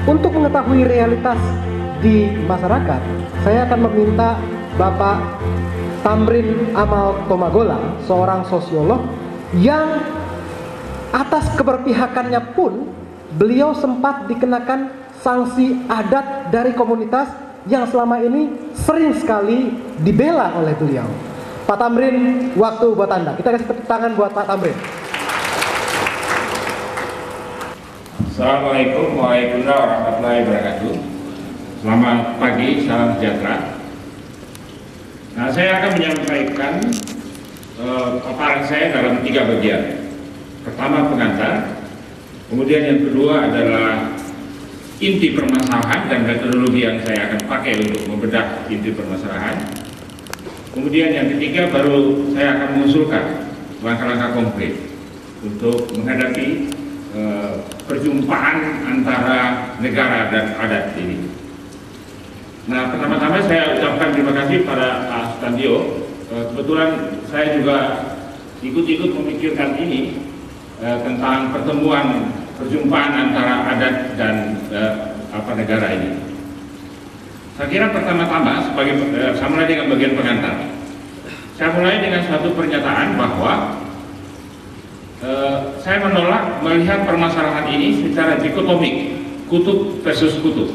Untuk mengetahui realitas di masyarakat, saya akan meminta Bapak Tamrin Amal Tomagola, seorang sosiolog yang atas keberpihakannya pun beliau sempat dikenakan sanksi adat dari komunitas yang selama ini sering sekali dibela oleh beliau. Pak Tamrin, waktu buat Anda. Kita kasih tepuk tangan buat Pak Tamrin. Assalamualaikum warahmatullahi wabarakatuh. Selamat pagi, salam sejahtera. Nah, saya akan menyampaikan paparan saya dalam 3 bagian. Pertama, pengantar. Kemudian yang kedua adalah inti permasalahan dan metodologi yang saya akan pakai untuk membedah inti permasalahan. Kemudian yang ketiga baru saya akan mengusulkan langkah-langkah konkret untuk menghadapi perjumpaan antara negara dan adat ini. Nah, pertama-tama saya ucapkan terima kasih pada Pak Sutandio. Kebetulan saya juga ikut-ikut memikirkan ini tentang perjumpaan antara adat dan negara ini. Saya kira pertama-tama saya mulai dengan bagian pengantar. Saya mulai dengan satu pernyataan bahwa saya menolak melihat permasalahan ini secara dikotomik, kutub versus kutub.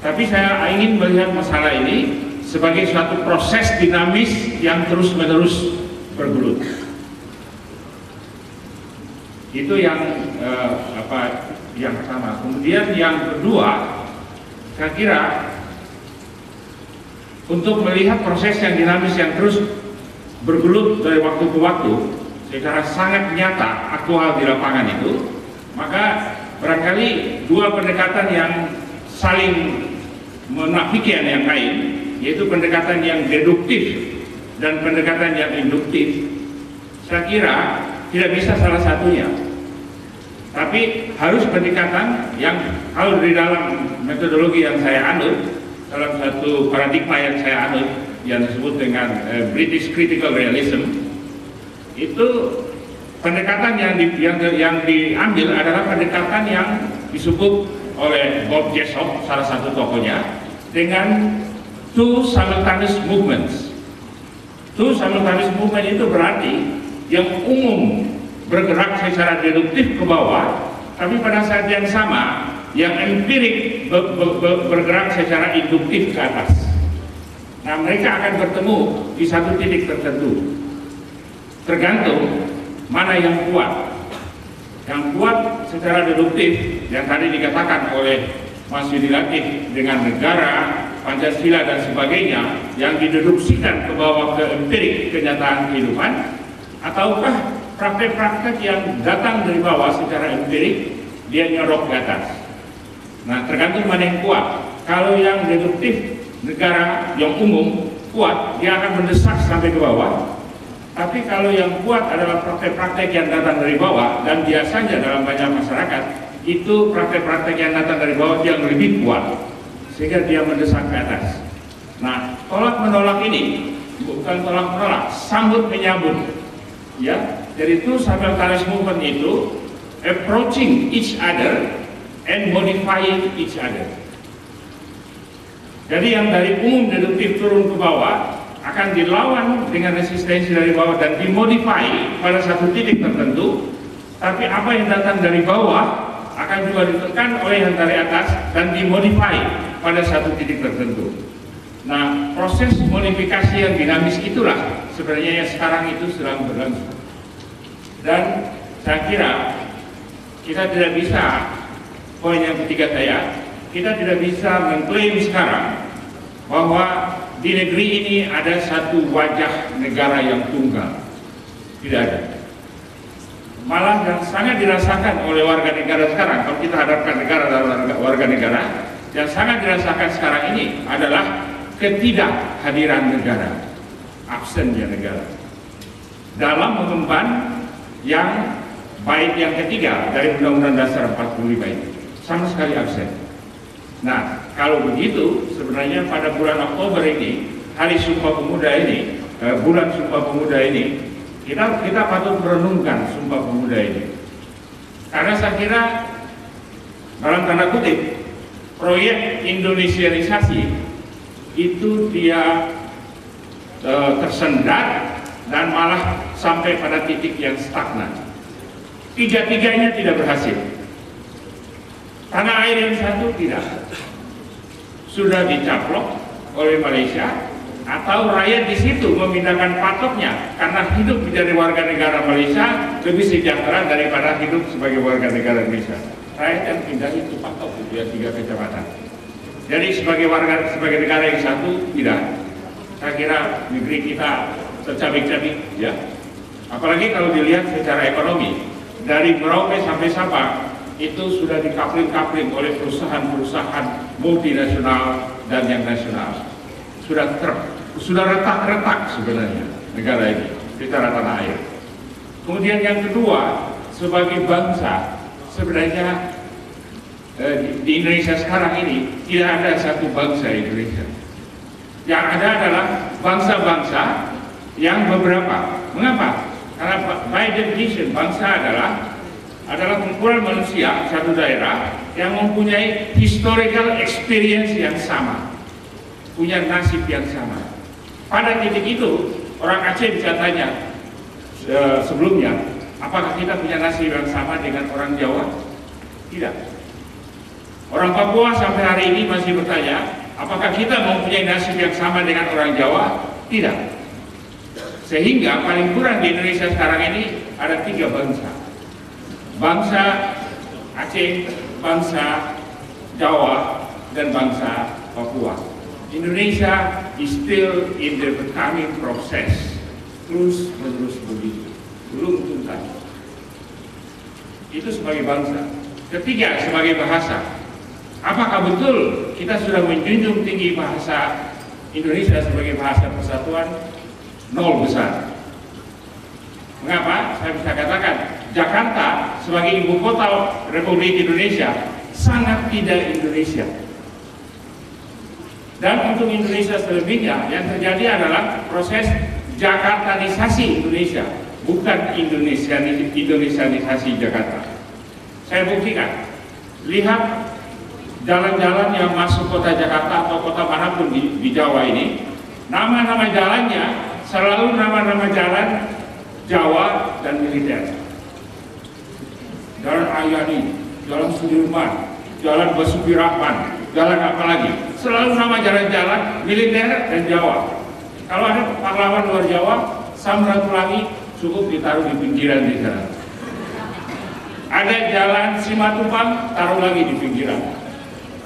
Tapi saya ingin melihat masalah ini sebagai suatu proses dinamis yang terus-menerus bergelut. Itu yang yang pertama. Kemudian yang kedua, saya kira untuk melihat proses yang dinamis yang terus bergelut dari waktu ke waktu secara sangat nyata aktual di lapangan itu, maka barangkali dua pendekatan yang saling menafikan yang lain, yaitu pendekatan yang deduktif dan pendekatan yang induktif, saya kira tidak bisa salah satunya, tapi harus pendekatan yang kalau di dalam metodologi yang saya anut, dalam satu paradigma yang saya anut yang disebut dengan British Critical Realism, itu pendekatan yang diambil adalah pendekatan yang disebut oleh Bob Jessop, salah satu tokohnya, dengan two simultaneous movements. Two simultaneous movement itu berarti yang umum bergerak secara deduktif ke bawah, tapi pada saat yang sama yang empirik bergerak secara induktif ke atas. Nah, mereka akan bertemu di satu titik tertentu, tergantung mana yang kuat. Yang kuat secara deduktif yang tadi dikatakan oleh Mas Yudi Latif dengan negara, Pancasila dan sebagainya yang dideduksikan ke bawah ke empirik kenyataan kehidupan, ataukah praktek-praktek yang datang dari bawah secara empirik dia nyodok ke atas. Nah, tergantung mana yang kuat. Kalau yang deduktif negara yang umum kuat, dia akan mendesak sampai ke bawah. Tapi kalau yang kuat adalah praktek-praktek yang datang dari bawah, dan biasanya dalam banyak masyarakat itu praktek-praktek yang datang dari bawah yang lebih kuat, sehingga dia mendesak ke atas. Nah, tolak menolak ini bukan tolak menolak, sambut menyambut, ya. Jadi itu simultaneous movement itu approaching each other and modifying each other. Jadi yang dari umum deduktif turun ke bawah akan dilawan dengan resistensi dari bawah dan dimodify pada satu titik tertentu, tapi apa yang datang dari bawah akan juga ditekan oleh yang dari atas dan dimodify pada satu titik tertentu. Nah, proses modifikasi yang dinamis itulah sebenarnya yang sekarang itu sedang berlangsung. Dan saya kira kita tidak bisa, poin yang ketiga kita tidak bisa mengklaim sekarang bahwa di negeri ini ada satu wajah negara yang tunggal. Tidak ada. Malah yang sangat dirasakan oleh warga negara sekarang, kalau kita hadapkan negara dan warga negara, yang sangat dirasakan sekarang ini adalah ketidakhadiran negara, absennya negara dalam mengemban yang bait yang ketiga dari Undang-Undang Dasar 45 ini, sama sekali absen. Nah, kalau begitu sebenarnya pada bulan Oktober ini, Hari Sumpah Pemuda ini, bulan Sumpah Pemuda ini, kita patut merenungkan Sumpah Pemuda ini, karena saya kira dalam tanda kutip, proyek Indonesianisasi itu dia tersendat dan malah sampai pada titik yang stagnan. Tiga-tiganya tidak berhasil. Tanah air yang satu tidak. Sudah dicaplok oleh Malaysia, atau rakyat di situ memindahkan patoknya karena hidup menjadi warga negara Malaysia lebih sejahtera daripada hidup sebagai warga negara Indonesia. Rakyat yang pindah itu patok itu ya 3 kecamatan. Jadi sebagai negara yang satu tidak. Saya kira negeri kita tercabik-cabik ya. Apalagi kalau dilihat secara ekonomi, dari Merauke sampai Sabang itu sudah dikapling-kapling oleh perusahaan-perusahaan multinasional dan yang nasional. Sudah retak-retak sebenarnya negara ini secara tanah air. Kemudian yang kedua, sebagai bangsa sebenarnya di Indonesia sekarang ini tidak ada satu bangsa Indonesia. Yang ada adalah bangsa-bangsa yang beberapa. Mengapa? Karena by definition bangsa adalah kumpulan manusia satu daerah yang mempunyai historical experience yang sama, punya nasib yang sama. Pada titik itu orang Aceh bisa tanya sebelumnya, apakah kita punya nasib yang sama dengan orang Jawa? Tidak. Orang Papua sampai hari ini masih bertanya, apakah kita mempunyai nasib yang sama dengan orang Jawa? Tidak. Sehingga paling kurang di Indonesia sekarang ini ada 3 bangsa. Bangsa Aceh, bangsa Jawa, dan bangsa Papua. Indonesia is still in the becoming process, terus menerus begitu, belum tuntas. Itu sebagai bangsa. Ketiga, sebagai bahasa. Apakah betul kita sudah menjunjung tinggi bahasa Indonesia sebagai bahasa persatuan? 0 besar. Mengapa? Saya bisa katakan Jakarta sebagai ibu kota Republik Indonesia sangat tidak Indonesia. Dan untuk Indonesia selebihnya yang terjadi adalah proses Jakartanisasi Indonesia, bukan Indonesianisasi Jakarta. Saya buktikan. Lihat jalan-jalan yang masuk kota Jakarta atau kota manapun di Jawa ini, nama-nama jalannya selalu nama-nama jalan Jawa dan militer. Jalan Ayani, Jalan Sudirman, Jalan Basuki Rahman, jalan apa lagi? Selalu nama jalan-jalan militer dan Jawa. Kalau ada pahlawan luar Jawa, Samratulangi cukup ditaruh di pinggiran di sana. Ada jalan Simatupang, taruh lagi di pinggiran.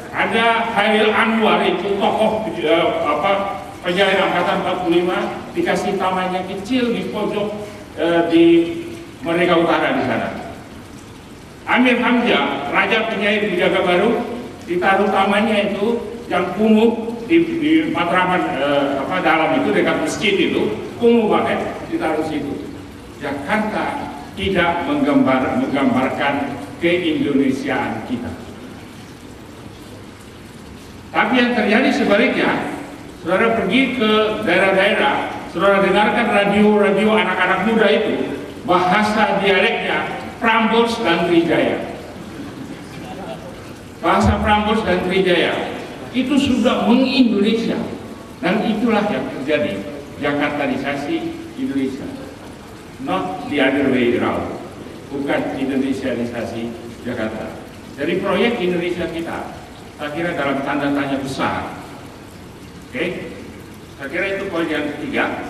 Ada Khairil Anwar, itu tokoh penjahit angkatan 45, dikasih tamannya kecil di pojok di Merdeka Utara di sana. Amir Hamzah, raja penyair di Jagabaru, ditaruh tamannya itu yang kumuh di Matraman dalam itu dekat masjid itu, kumuh banget, ditaruh situ. Jakarta tidak menggambarkan keindonesiaan kita. Tapi yang terjadi sebaliknya, saudara pergi ke daerah-daerah, saudara dengarkan radio-radio anak-anak muda itu, bahasa dialeknya Prambors dan Trijaya. Bahasa Prambors dan Trijaya itu sudah mengindonesia, dan itulah yang terjadi, Jakartanisasi Indonesia. Not the other way around, bukan Indonesianisasi Jakarta. Jadi proyek Indonesia kita, saya kira dalam tanda tanya besar. Oke, saya kira itu poin yang ketiga.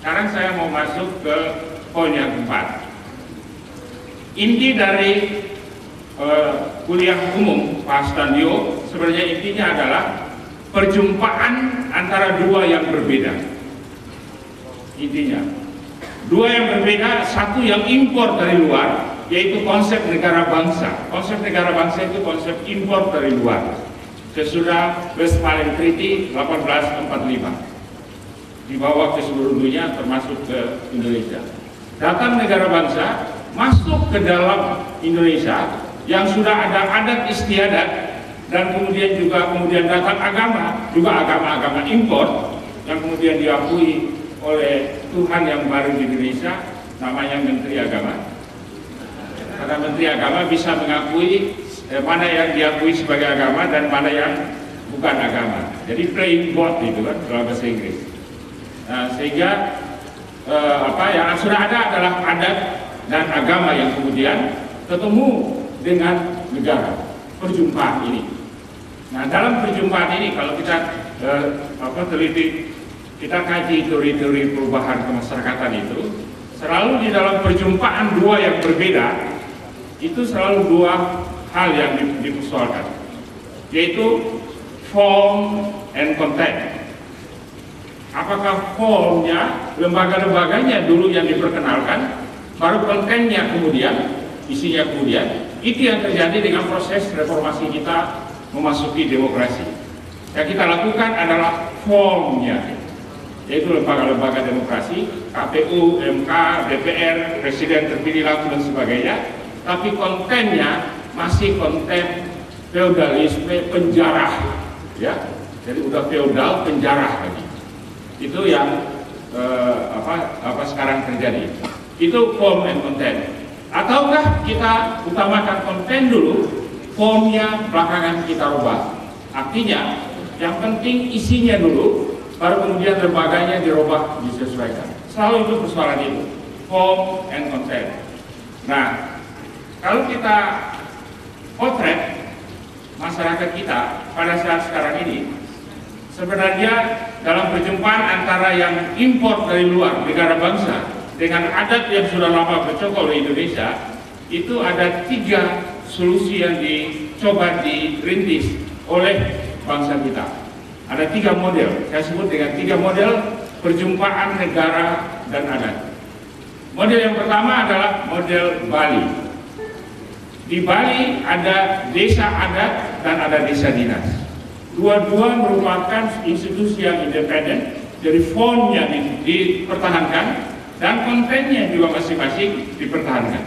Sekarang saya mau masuk ke poin yang keempat. Inti dari kuliah umum Pak Astandio sebenarnya intinya adalah perjumpaan antara dua yang berbeda. Intinya dua yang berbeda, satu yang impor dari luar, yaitu konsep negara bangsa. Konsep negara bangsa itu konsep impor dari luar. Sesudah Westphalian Treaty 1845 dibawa ke seluruh dunia termasuk ke Indonesia. Datang negara bangsa masuk ke dalam Indonesia yang sudah ada adat istiadat, dan kemudian datang agama, juga agama-agama impor yang kemudian diakui oleh Tuhan yang baru di Indonesia, namanya Menteri Agama. Karena Menteri Agama bisa mengakui mana yang diakui sebagai agama dan mana yang bukan agama. Jadi playing God itu kan dalam bahasa Inggris. Nah, sehingga yang sudah ada adalah adat dan agama yang kemudian ketemu dengan negara, perjumpaan ini. Nah, dalam perjumpaan ini kalau kita teliti, kita kaji teori-teori perubahan kemasyarakatan itu, selalu di dalam perjumpaan dua yang berbeda itu selalu dua hal yang dipersoalkan, yaitu form and content. Apakah formnya, lembaga-lembaganya dulu yang diperkenalkan, baru kontennya kemudian, isinya kemudian. Itu yang terjadi dengan proses reformasi kita memasuki demokrasi. Yang kita lakukan adalah formnya, yaitu lembaga-lembaga demokrasi, KPU, MK, DPR, Presiden terpilih langsung dan sebagainya. Tapi kontennya masih konten feodalisme penjara, ya. Jadi udah feodal penjara lagi. Itu yang sekarang terjadi. Itu form and content. Ataukah kita utamakan konten dulu, formnya belakangan kita rubah. Artinya yang penting isinya dulu, baru kemudian lembaganya dirubah, disesuaikan. Selalu itu persoalan itu, form and content. Nah, kalau kita potret masyarakat kita pada saat sekarang ini, sebenarnya dalam perjumpaan antara yang impor dari luar negara bangsa dengan adat yang sudah lama bercokol di Indonesia, itu ada 3 solusi yang dicoba dirintis oleh bangsa kita. Ada 3 model, saya sebut dengan 3 model perjumpaan negara dan adat. Model yang pertama adalah model Bali. Di Bali ada desa adat dan ada desa dinas. Dua-dua merupakan institusi yang independen, jadi formnya dipertahankan dan kontennya juga masing-masing dipertahankan.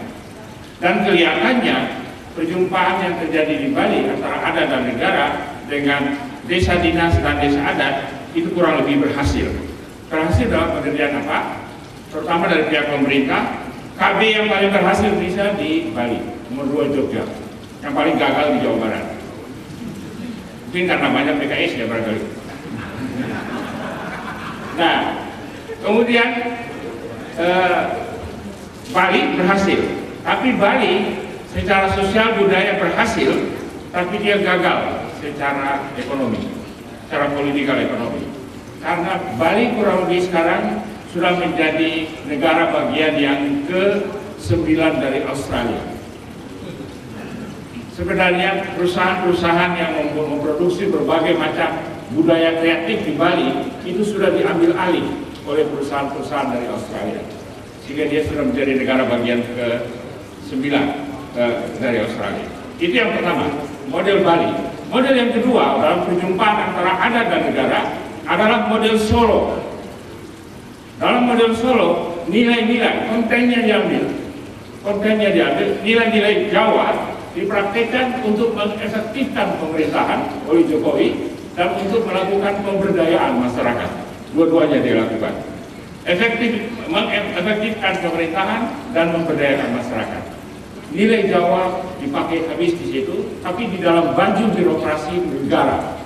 Dan kelihatannya perjumpaan yang terjadi di Bali antara adat dan negara dengan desa dinas dan desa adat itu kurang lebih berhasil. Berhasil dalam pengertian apa? Terutama dari pihak pemerintah. KB yang paling berhasil bisa di Bali, nomor 2 Jogja, yang paling gagal di Jawa Barat. Mungkin karena banyak PKS ya barangkali. Nah, kemudian Bali berhasil, tapi Bali secara sosial budaya berhasil, tapi dia gagal secara ekonomi, secara politikal ekonomi. Karena Bali kurang lebih sekarang sudah menjadi negara bagian yang ke-9 dari Australia. Sebenarnya perusahaan-perusahaan yang memproduksi berbagai macam budaya kreatif di Bali itu sudah diambil alih oleh perusahaan-perusahaan dari Australia, sehingga dia sudah menjadi negara bagian ke-9 dari Australia. Itu yang pertama, model Bali. Model yang kedua dalam perjumpaan antara adat dan negara adalah model Solo. Dalam model Solo, nilai-nilai kontennya diambil, nilai-nilai Jawa dipraktikkan untuk mengefektifkan pemerintahan oleh Jokowi dan untuk melakukan pemberdayaan masyarakat. Dua-duanya dilakukan. Mengefektifkan pemerintahan dan memberdayakan masyarakat. Nilai Jawa dipakai habis di situ, tapi di dalam baju birokrasi negara.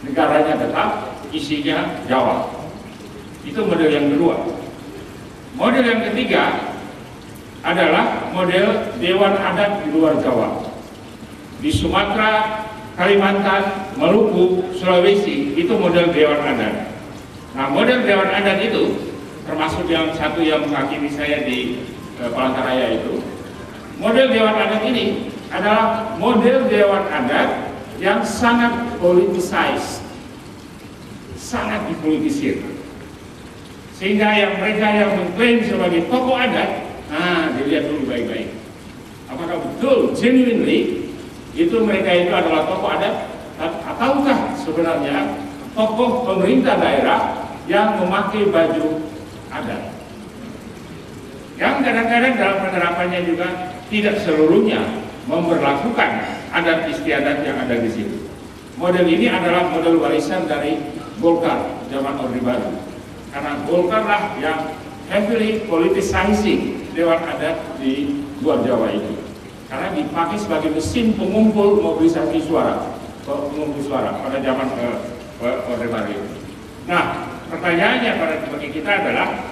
Negaranya tetap, isinya Jawa. Itu model yang kedua. Model yang ketiga adalah model Dewan Adat di luar Jawa. Di Sumatera, Kalimantan, Maluku, Sulawesi, itu model Dewan Adat. Nah, model Dewan Adat itu, termasuk yang satu yang menghakimi saya di Palangkaraya itu, model Dewan Adat ini adalah model Dewan Adat yang sangat politicized, sangat dipolitisir. Sehingga mereka yang mengklaim sebagai tokoh adat, dilihat dulu baik-baik. Apakah betul, genuinely, itu mereka itu adalah tokoh adat, ataukah sebenarnya tokoh pemerintah daerah yang memakai baju adat. Yang kadang-kadang dalam penerapannya juga tidak seluruhnya memberlakukan adat istiadat yang ada di situ. Model ini adalah model warisan dari Golkar zaman Orde Baru. Karena Golkar lah yang heavily politicizing Dewan Adat di luar Jawa itu. karena dipakai sebagai mesin pengumpul mobilisasi suara, pengumpul suara pada zaman Orde Baru. Nah, pertanyaannya bagi kita adalah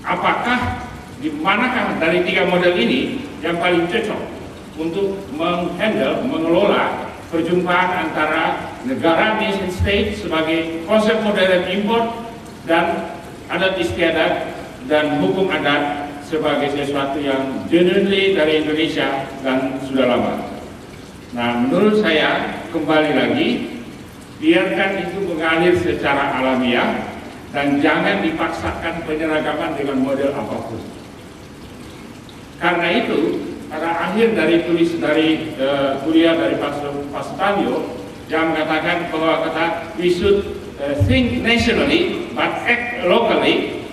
apakah di manakah dari 3 model ini yang paling cocok untuk mengelola perjumpaan antara negara nation state sebagai konsep modern import dan adat istiadat dan hukum adat sebagai sesuatu yang genuinely dari Indonesia dan sudah lama. Nah, menurut saya kembali lagi, biarkan itu mengalir secara alamiah dan jangan dipaksakan penyeragaman dengan model apapun. Karena itu, pada akhir dari kuliah dari Pak Sutanyo yang mengatakan bahwa we should think nationally but act locally,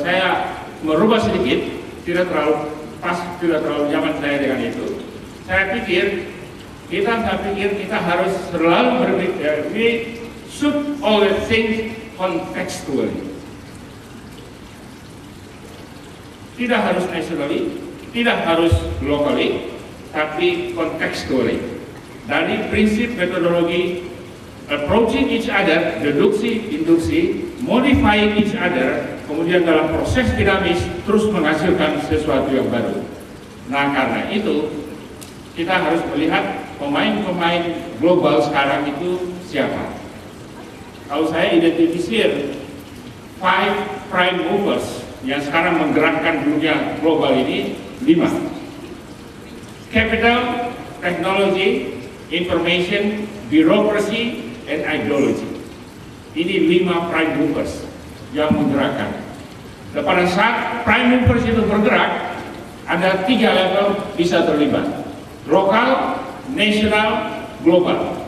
saya merubah sedikit, tidak terlalu nyaman saya dengan itu. Saya pikir kita harus selalu berpikir, we should always think contextually. Tidak harus nationally, tidak harus locally, tapi contextually. Dari prinsip metodologi approaching each other, deduksi, induksi, modifying each other, kemudian dalam proses dinamis terus menghasilkan sesuatu yang baru. Nah, karena itu kita harus melihat pemain-pemain global sekarang itu siapa. Kalau saya identifisir 5 prime movers yang sekarang menggerakkan dunia global ini 5. Capital, technology, information, bureaucracy, and ideology. Ini 5 prime movers yang menggerakkan. Dan pada saat prime movers itu bergerak, ada 3 level bisa terlibat: lokal, nasional, global.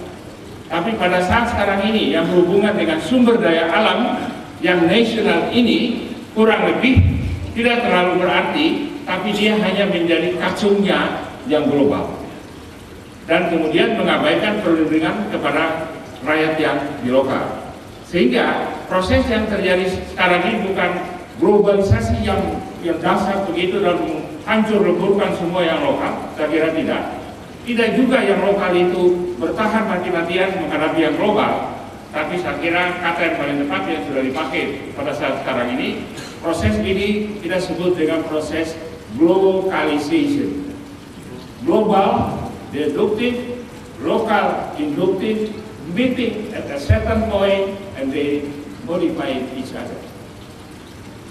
Tapi pada saat sekarang ini yang berhubungan dengan sumber daya alam, yang nasional ini kurang lebih tidak terlalu berarti, tapi dia hanya menjadi kacungnya yang global. Dan kemudian mengabaikan perlindungan kepada rakyat yang di lokal. Sehingga proses yang terjadi sekarang ini bukan globalisasi yang dasar begitu dan hancur leburkan semua yang lokal, saya kira tidak. Tidak juga yang lokal itu bertahan mati-matian menghadapi yang global, tapi saya kira kata yang paling tepat yang sudah dipakai pada saat sekarang ini, proses ini kita sebut dengan proses globalization. Global, deductive, local, inductive, meeting at a certain point and they modify each other.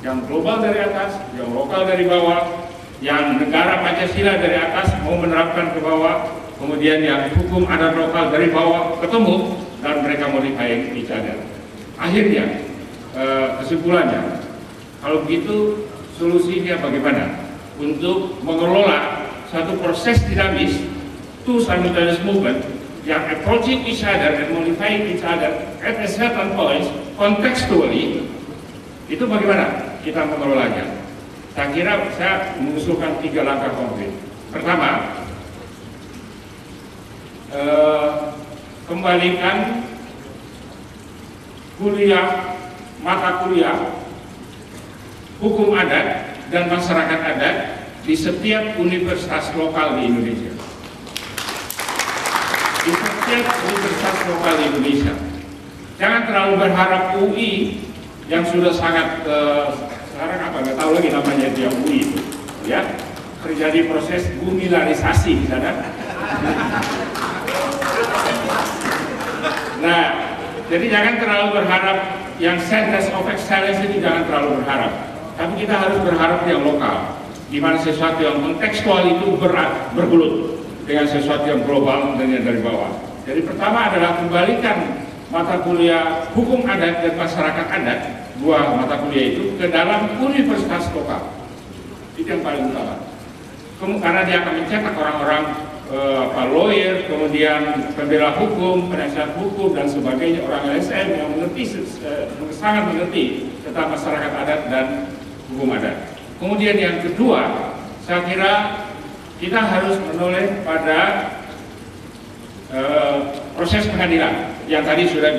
Yang global dari atas, yang lokal dari bawah, yang negara Pancasila dari atas mau menerapkan ke bawah, kemudian yang hukum adat lokal dari bawah ketemu dan mereka modify each other. Akhirnya, kesimpulannya, kalau begitu solusinya bagaimana untuk mengelola satu proses dinamis, two simultaneous movement yang approaching each other and modifying each other at a certain point contextually, itu bagaimana kita mengelolanya? Saya kira saya mengusulkan 3 langkah konkret. Pertama, kembalikan mata kuliah hukum adat dan masyarakat adat di setiap universitas lokal di Indonesia. Di setiap universitas lokal di Indonesia. Jangan terlalu berharap UI yang sudah sangat sekarang nggak tahu lagi namanya dia UI itu, ya, terjadi proses bumilarisasi di sana. Nah, jadi jangan terlalu berharap yang centers of excellence itu, jangan terlalu berharap. Tapi kita harus berharap yang lokal, di mana sesuatu yang kontekstual itu bergelut dengan sesuatu yang global dan yang dari bawah. Jadi pertama adalah kembalikan mata kuliah hukum adat dan masyarakat adat, 2 mata kuliah itu ke dalam universitas lokal. Itu yang paling utama. Karena dia akan mencetak orang-orang lawyer, kemudian pembela hukum, penasihat hukum dan sebagainya, orang LSM yang mengerti, sangat mengerti tentang masyarakat adat dan hukum adat. Kemudian yang kedua, saya kira kita harus menoleh pada proses pengadilan yang tadi sudah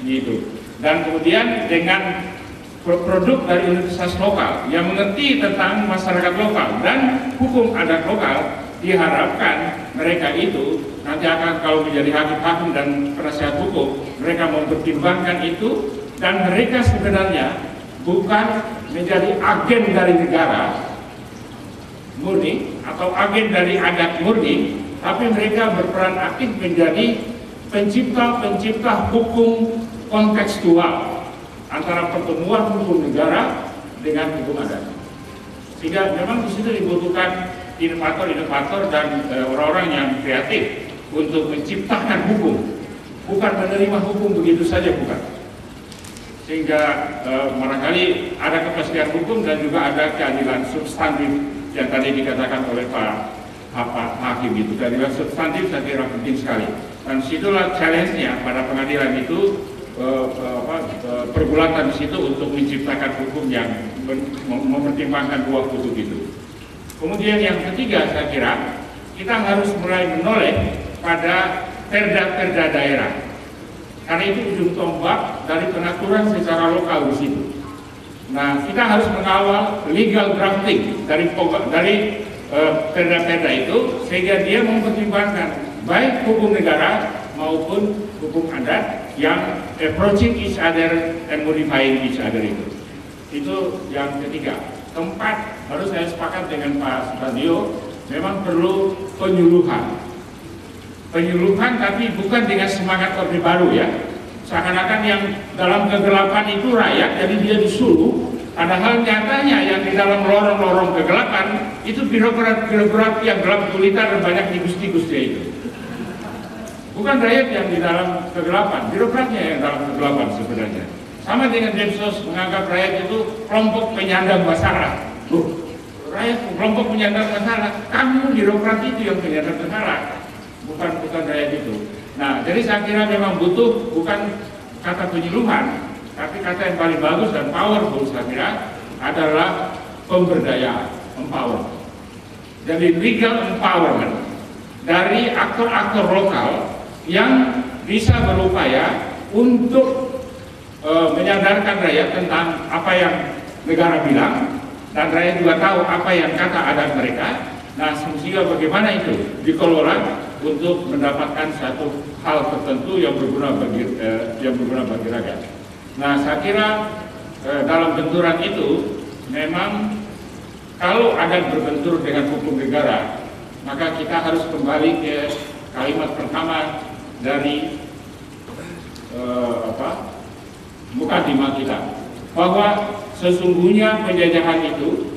itu. Dan kemudian dengan produk dari universitas lokal yang mengerti tentang masyarakat lokal dan hukum adat lokal, diharapkan mereka itu nanti akan kalau menjadi hakim-hakim dan penasihat hukum, mereka mempertimbangkan itu, dan mereka sebenarnya bukan menjadi agen dari negara murni atau agen dari adat murni, tapi mereka berperan aktif menjadi pencipta hukum kontekstual antara pertemuan hukum negara dengan hukum adat. Sehingga memang di situ dibutuhkan inovator dan orang-orang yang kreatif untuk menciptakan hukum, bukan menerima hukum begitu saja, bukan. Sehingga barangkali ada kepastian hukum dan juga ada keadilan substantif yang tadi dikatakan oleh Pak Hakim itu. Keadilan substantif saya kira penting sekali. Dan situlah challenge-nya pada pengadilan itu, pergulatan di situ untuk menciptakan hukum yang mempertimbangkan dua kutub itu. Kemudian yang ketiga, saya kira kita harus mulai menoleh pada perda-perda daerah, karena itu ujung tombak dari pengaturan secara lokal di situ. Nah, kita harus mengawal legal drafting dari perda-perda itu, sehingga dia mempertimbangkan baik hukum negara maupun hukum adat yang approaching each other and modifying each other itu. Itu yang ketiga. Keempat, harus saya sepakat dengan Pak Supardio, memang perlu penyuluhan, tapi bukan dengan semangat Orde Baru ya. Seakan-akan yang dalam kegelapan itu rakyat, jadi dia disuruh, padahal nyatanya yang di dalam lorong-lorong kegelapan itu birokrat yang gelap gulita dan banyak tikus-tikusnya itu. Bukan rakyat yang di dalam kegelapan, birokratnya yang dalam kegelapan sebenarnya. Sama dengan Densus menganggap rakyat itu kelompok penyandang masalah. Rakyat kelompok penyandang masalah, kamu birokrat itu yang penyandang masalah, bukan rakyat itu. Nah, jadi saya kira memang butuh bukan kata penyuluhan, tapi kata yang paling bagus dan powerful saya kira adalah pemberdayaan, empower. Jadi legal empowerment dari aktor-aktor lokal yang bisa berupaya untuk menyadarkan rakyat tentang apa yang negara bilang, dan rakyat juga tahu apa yang kata adat mereka. Nah, sehingga bagaimana itu dikelola untuk mendapatkan satu hal tertentu yang berguna bagi rakyat. Nah, saya kira dalam benturan itu memang kalau adat berbentur dengan hukum negara, maka kita harus kembali ke kalimat pertama dari mukadimah kita, bahwa sesungguhnya penjajahan itu,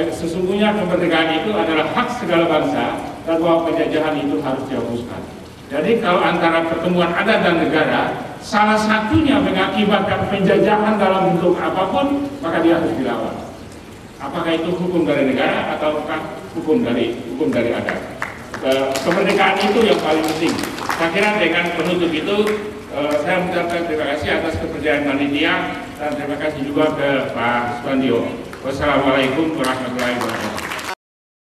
sesungguhnya kemerdekaan itu adalah hak segala bangsa, dan bahwa penjajahan itu harus dihapuskan. Jadi kalau antara pertemuan adat dan negara, salah satunya mengakibatkan penjajahan dalam bentuk apapun, maka dia harus dilawan. Apakah itu hukum dari negara ataukah hukum dari adat? Kemerdekaan itu yang paling penting. Saya kira dengan penutup itu, saya mengucapkan terima kasih atas kepercayaan panitia, dan terima kasih juga ke Pak Supardio. Wassalamualaikum warahmatullahi wabarakatuh.